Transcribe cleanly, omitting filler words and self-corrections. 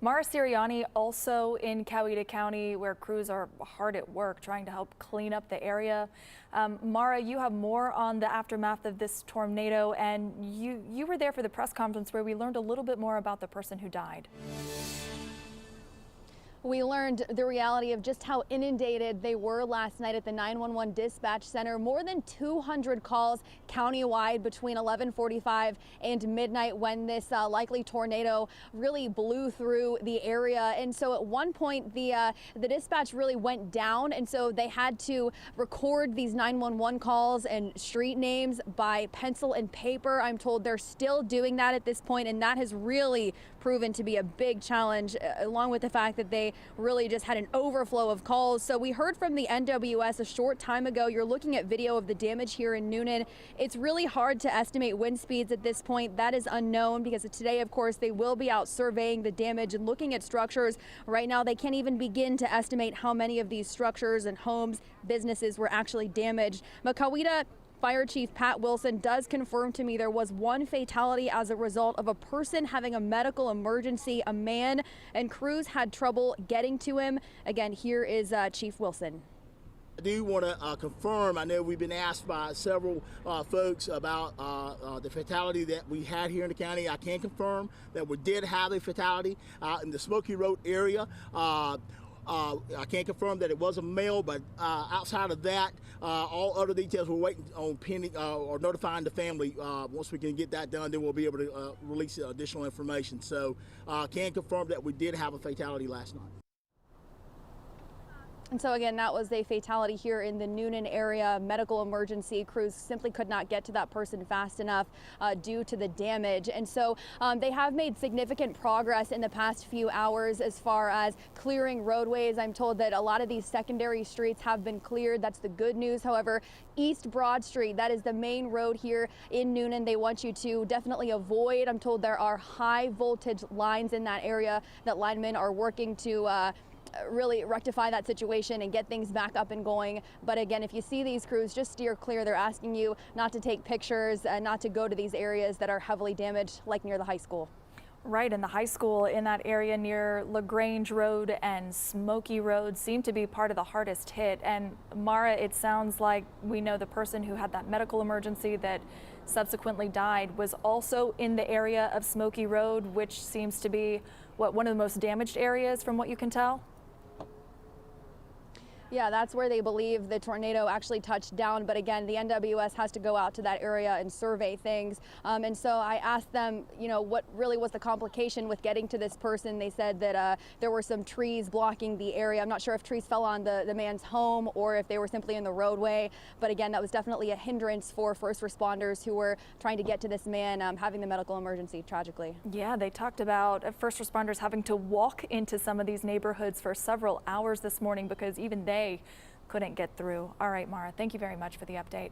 Mara Sirianni also in Coweta County, where crews are hard at work trying to help clean up the area. Mara, you have more on the aftermath of this tornado, and you were there for the press conference where we learned a little bit more about the person who died. We learned the reality of just how inundated they were last night at the 911 dispatch center. More than 200 calls countywide between 11:45 and midnight when this likely tornado really blew through the area. And so at one point the dispatch really went down, and so they had to record these 911 calls and street names by pencil and paper. I'm told they're still doing that at this point, and that has really proven to be a big challenge, along with the fact that they really just had an overflow of calls. So we heard from the NWS a short time ago. You're looking at video of the damage here in Newnan. It's really hard to estimate wind speeds at this point. That is unknown because today, of course, they will be out surveying the damage and looking at structures. Right now, they can't even begin to estimate how many of these structures and homes, businesses were actually damaged. Coweta Fire Chief Pat Wilson does confirm to me there was one fatality as a result of a person having a medical emergency, a man, and crews had trouble getting to him. Again, here is Chief Wilson. I do want to confirm, I know we've been asked by several folks about the fatality that we had here in the county. I can confirm that we did have a fatality in the Smoky Road area. I can't confirm that it was a male, but outside of that, all other details we're waiting on pending or notifying the family. Once we can get that done, then we'll be able to release additional information. So can confirm that we did have a fatality last night. And so again, that was a fatality here in the Newnan area. Medical emergency crews simply could not get to that person fast enough due to the damage. And so they have made significant progress in the past few hours as far as clearing roadways. I'm told that a lot of these secondary streets have been cleared. That's the good news. However, East Broad Street, that is the main road here in Newnan, they want you to definitely avoid. I'm told there are high voltage lines in that area that linemen are working to really rectify that situation and get things back up and going. But again, if you see these crews, just steer clear. They're asking you not to take pictures and not to go to these areas that are heavily damaged, like near the high school. Right, and the high school in that area near LaGrange Road and Smoky Road seem to be part of the hardest hit. And Mara, it sounds like we know the person who had that medical emergency that subsequently died was also in the area of Smoky Road, which seems to be one of the most damaged areas from what you can tell. Yeah, that's where they believe the tornado actually touched down. But again, the NWS has to go out to that area and survey things. And so I asked them, you know, what really was the complication with getting to this person. They said that there were some trees blocking the area. I'm not sure if trees fell on the man's home or if they were simply in the roadway. But again, that was definitely a hindrance for first responders who were trying to get to this man having the medical emergency, tragically. Yeah, they talked about first responders having to walk into some of these neighborhoods for several hours this morning because even they couldn't get through. All right, Mara, thank you very much for the update.